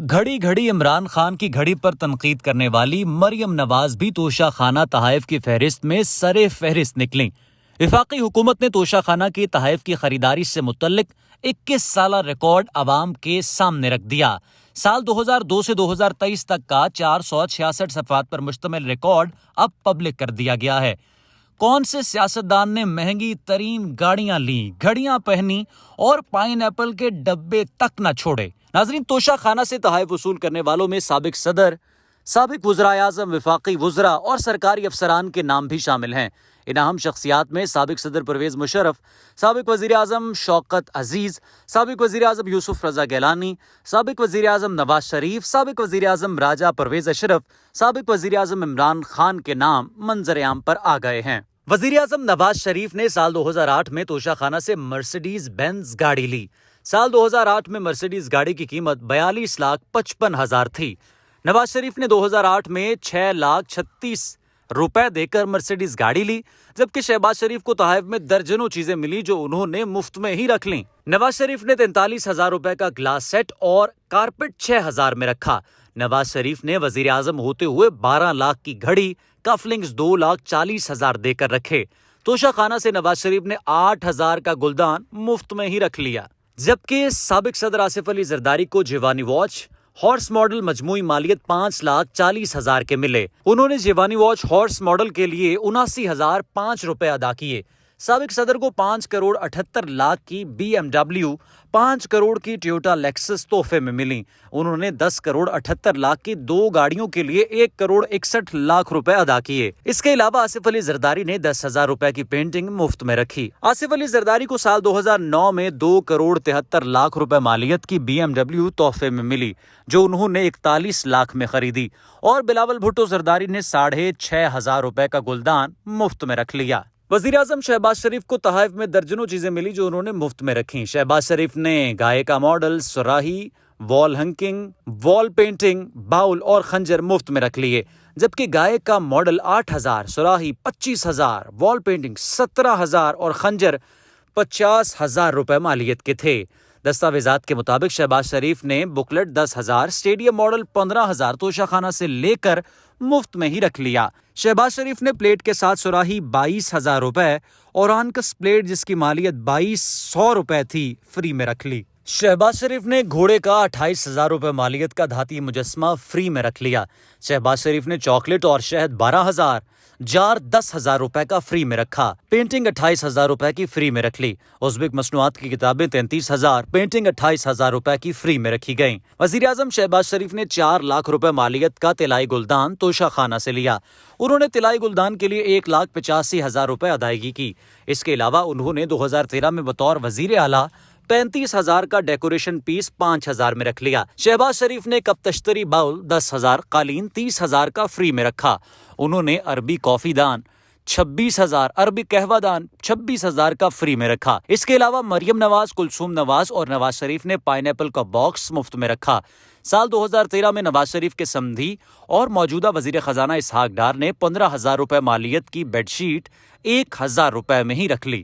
گھڑی گھڑی عمران خان کی گھڑی پر تنقید کرنے والی مریم نواز بھی توشہ خانہ تحائف کی فہرست میں سر فہرست نکلیں۔ وفاقی حکومت نے توشہ خانہ کی تحائف کی خریداری سے متعلق 21 سالہ ریکارڈ عوام کے سامنے رکھ دیا۔ سال 2002 سے 2023 تک کا 466 صفحات پر مشتمل ریکارڈ اب پبلک کر دیا گیا ہے۔ کون سے سیاستدان نے مہنگی ترین گاڑیاں لیں، گھڑیاں پہنی اور پائن ایپل کے ڈبے تک نہ چھوڑے؟ ناظرین، توشہ خانہ سے تحائف وصول کرنے والوں میں سابق صدر، سابق وزراء اعظم، وفاقی وزراء اور سرکاری افسران کے نام بھی شامل ہیں۔ ان اہم شخصیات میں سابق صدر پرویز مشرف، سابق وزیر اعظم شوکت عزیز، سابق وزیر اعظم یوسف رضا گیلانی، سابق وزیر اعظم نواز شریف، سابق وزیر اعظم راجہ پرویز اشرف، سابق وزیر اعظم عمران خان کے نام منظر عام پر آ گئے ہیں۔ وزیر اعظم نواز شریف نے سال 2008 میں توشہ خانہ سے مرسیڈیز بینز گاڑی لی۔ سال 2008 میں مرسیڈیز گاڑی کی قیمت 42,55,000 تھی۔ نواز شریف نے 2008 میں 6,36,000 روپے دے کر مرسیڈیز گاڑی لی، جبکہ شہباز شریف کو تحائف میں درجنوں چیزیں ملی جو انہوں نے مفت میں ہی رکھ لیں۔ نواز شریف نے 43,000 روپے کا گلاس سیٹ اور کارپٹ 6,000 میں رکھا۔ نواز شریف نے وزیر اعظم ہوتے ہوئے 12 لاکھ کی گھڑی، کفلنگز 2,40,000 دے کر رکھے۔ توشہ خانہ سے نواز شریف نے 8,000 کا گلدان مفت میں ہی رکھ لیا، جبکہ سابق صدر آصف علی زرداری کو جیوانی واچ ہارس ماڈل مجموعی مالیت 5,40,000 کے ملے۔ انہوں نے جیوانی واچ ہارس ماڈل کے لیے 79,005 روپے ادا کیے۔ سابق صدر کو 5,78,00,000 کی BMW، 5 کروڑ کی ٹویوٹا لیکسس تحفے میں ملی۔ انہوں نے 10,78,00,000 کی 2 گاڑیوں کے لیے 1,61,00,000 روپے ادا کیے۔ اس کے علاوہ آصف علی زرداری نے 10,000 روپے کی پینٹنگ مفت میں رکھی۔ آصف علی زرداری کو سال 2009 میں 2,73,00,000 روپے مالیت کی BMW تحفے میں ملی، جو انہوں نے 41,00,000 میں خریدی، اور بلاول بھٹو زرداری نے 6,500 روپے کا گلدان مفت میں رکھ لیا۔ وزیر اعظم شہباز شریف کو تحائف میں درجنوں چیزیں ملی جو انہوں نے مفت میں رکھیں۔ شہباز شریف نے گائے کا ماڈل، سراہی، وال ہنگنگ، وال پینٹنگ، باؤل اور خنجر مفت میں رکھ لیے، جبکہ گائے کا ماڈل 8,000، سراہی 25,000، وال پینٹنگ 17,000 اور خنجر 50,000 روپے مالیت کے تھے۔ دستاویزات کے مطابق شہباز شریف نے بکلیٹ 10,000، اسٹیڈیم ماڈل 15,000 توشہ خانہ سے لے کر مفت میں ہی رکھ لیا۔ شہباز شریف نے پلیٹ کے ساتھ سراہی 22,000 روپے اور آنکس پلیٹ جس کی مالیت 2,200 روپے تھی فری میں رکھ لی۔ شہباز شریف نے گھوڑے کا 28,000 روپے مالیت کا دھاتی مجسمہ فری میں رکھ لیا۔ شہباز شریف نے چاکلیٹ اور شہد 12,000، جار 10,000 روپے کا فری میں رکھا۔ پینٹنگ 28,000 روپے کی فری میں رکھ لی۔ ازبک مصنوعات کی کتابیں 33,000، پینٹنگ 28,000 روپے کی فری میں رکھی گئیں۔ وزیر اعظم شہباز شریف نے 4 لاکھ روپے مالیت کا طلائی گلدان توشہ خانہ سے لیا۔ انہوں نے طلائی گلدان کے لیے 1,85,000 روپے ادائیگی کی۔ اس کے علاوہ انہوں نے 2013 میں بطور وزیر اعلیٰ 35,000 کا ڈیکوریشن پیس 5,000 میں رکھ لیا۔ شہباز شریف نے کپ تشتری باؤل 10,000، قالین 30,000 کا فری میں رکھا۔ انہوں نے عربی کافی دان 26,000، عربی قہوہ دان 26,000 کا فری میں رکھا۔ اس کے علاوہ مریم نواز، کلثوم نواز اور نواز شریف نے پائن ایپل کا باکس مفت میں رکھا۔ سال 2013 میں نواز شریف کے سمدھی اور موجودہ وزیر خزانہ اسحاق ڈار نے 15,000 روپے مالیت کی بیڈ شیٹ 1,000 روپے میں ہی رکھ لی۔